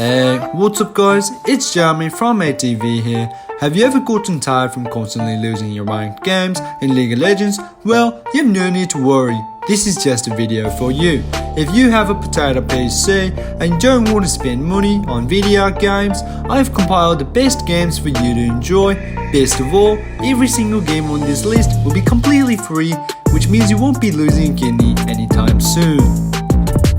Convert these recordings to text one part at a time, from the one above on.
Hey, what's up guys, it's Jeremy from ATV here. Have you ever gotten tired from constantly losing your ranked games in League of Legends? Well, you have no need to worry, this is just a video for you. If you have a potato PC and don't want to spend money on video games, I've compiled the best games for you to enjoy. Best of all, every single game on this list will be completely free, which means you won't be losing a kidney anytime soon.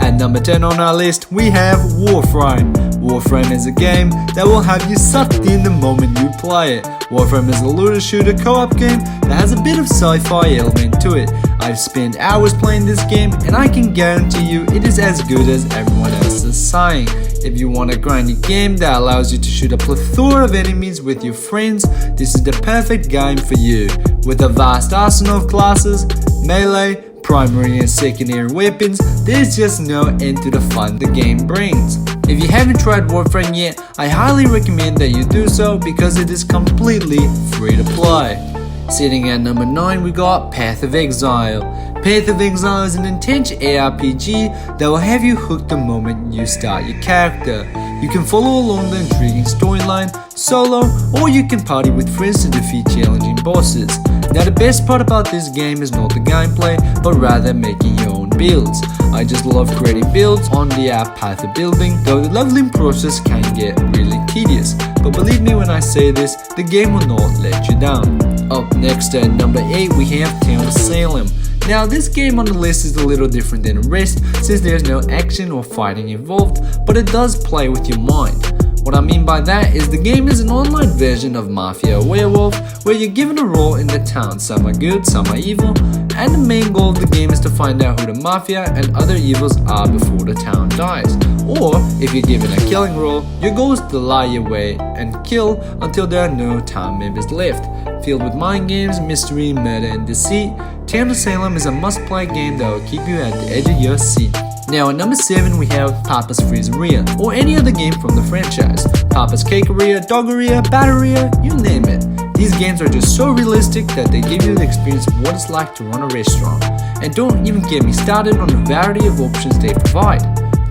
At number 10 on our list, we have Warframe. Warframe is a game that will have you sucked in the moment you play it. Warframe is a looter shooter co-op game that has a bit of sci-fi element to it. I've spent hours playing this game and I can guarantee you it is as good as everyone else is saying. If you want a grindy game that allows you to shoot a plethora of enemies with your friends, this is the perfect game for you. With a vast arsenal of classes, melee, primary and secondary weapons, there's just no end to the fun the game brings. If you haven't tried Warframe yet, I highly recommend that you do so because it is completely free to play. Sitting at number 9, we got Path of Exile. Path of Exile is an intense ARPG that will have you hooked the moment you start your character. You can follow along the intriguing storyline solo, or you can party with friends to defeat challenging bosses. Now the best part about this game is not the gameplay, but rather making your own builds. I just love creating builds on the app Path of Building, though the leveling process can get really tedious. But believe me when I say this, the game will not let you down. Up next at number 8 we have Town of Salem. Now this game on the list is a little different than the rest since there's no action or fighting involved, but it does play with your mind. What I mean by that is the game is an online version of Mafia Werewolf where you're given a role in the town. Some are good, some are evil, and the main goal of the game is to find out who the Mafia and other evils are before the town dies. Or, if you're given a killing role, your goal is to lie your way and kill until there are no town members left. Filled with mind games, mystery, murder and deceit, Town of Salem is a must-play game that will keep you at the edge of your seat. Now at number 7 we have Papa's Freezeria, or any other game from the franchise. Papa's Cakeria, Doggeria, Batteria, you name it. These games are just so realistic that they give you the experience of what it's like to run a restaurant. And don't even get me started on the variety of options they provide.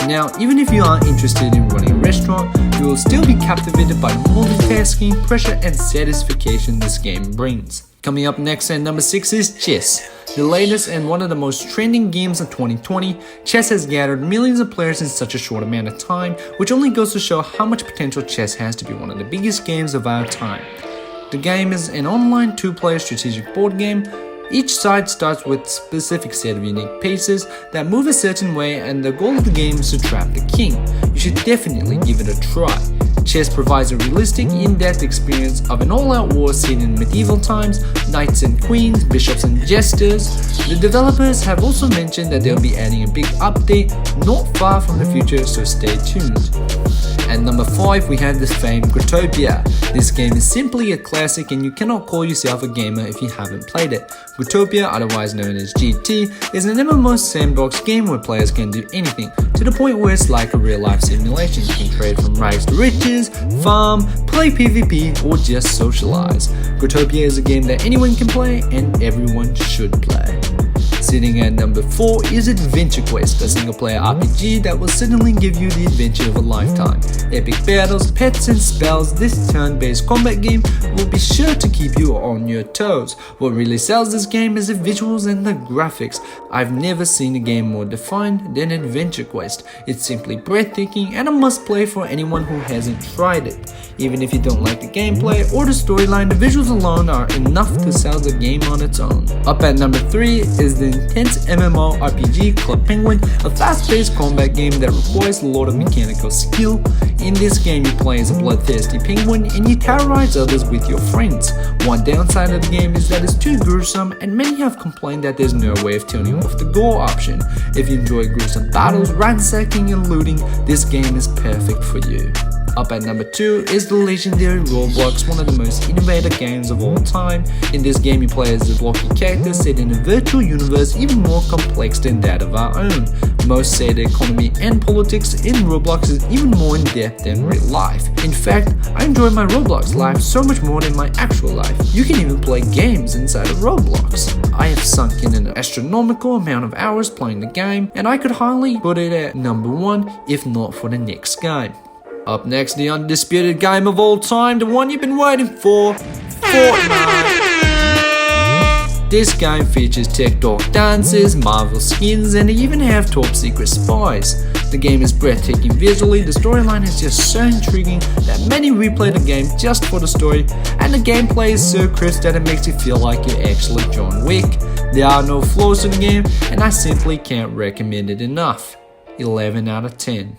Now, even if you aren't interested in running a restaurant, you will still be captivated by the multitasking, pressure and satisfaction this game brings. Coming up next at number 6 is chess. The latest and one of the most trending games of 2020, chess has gathered millions of players in such a short amount of time, which only goes to show how much potential chess has to be one of the biggest games of our time. The game is an online 2-player strategic board game. Each side starts with a specific set of unique pieces that move a certain way, and the goal of the game is to trap the king. You should definitely give it a try. Chess provides a realistic, in-depth experience of an all-out war seen in medieval times, knights and queens, bishops and jesters. The developers have also mentioned that they'll be adding a big update not far from the future, so stay tuned. At number 5 we have the famed Growtopia. This game is simply a classic and you cannot call yourself a gamer if you haven't played it. Growtopia, otherwise known as GT, is an MMO sandbox game where players can do anything, to the point where it's like a real life simulation. You can trade from rags to riches, farm, play PvP, or just socialize. Growtopia is a game that anyone can play and everyone should play. Sitting at number 4 is Adventure Quest, a single player RPG that will certainly give you the adventure of a lifetime. Epic battles, pets and spells, this turn-based combat game will be sure to keep you on your toes. What really sells this game is the visuals and the graphics. I've never seen a game more defined than Adventure Quest. It's simply breathtaking and a must-play for anyone who hasn't tried it. Even if you don't like the gameplay or the storyline, the visuals alone are enough to sell the game on its own. Up at number 3 is the intense MMO RPG Club Penguin, a fast-paced combat game that requires a lot of mechanical skill. In this game you play as a bloodthirsty penguin and you terrorize others with your friends. One downside of the game is that it's too gruesome, and many have complained that there's no way of turning off the gore option. If you enjoy gruesome battles, ransacking and looting, this game is perfect for you. Up at number 2 is the legendary Roblox, one of the most innovative games of all time. In this game you play as a blocky character set in a virtual universe even more complex than that of our own. Most say the economy and politics in Roblox is even more in depth than real life. In fact, I enjoy my Roblox life so much more than my actual life. You can even play games inside of Roblox. I have sunk in an astronomical amount of hours playing the game, and I could highly put it at number 1 if not for the next game. Up next, the undisputed game of all time, the one you've been waiting for, Fortnite. This game features TikTok dances, Marvel skins, and they even have top secret spies. The game is breathtaking visually, the storyline is just so intriguing that many replay the game just for the story, and the gameplay is so crisp that it makes you feel like you're actually John Wick. There are no flaws in the game, and I simply can't recommend it enough. 11 out of 10.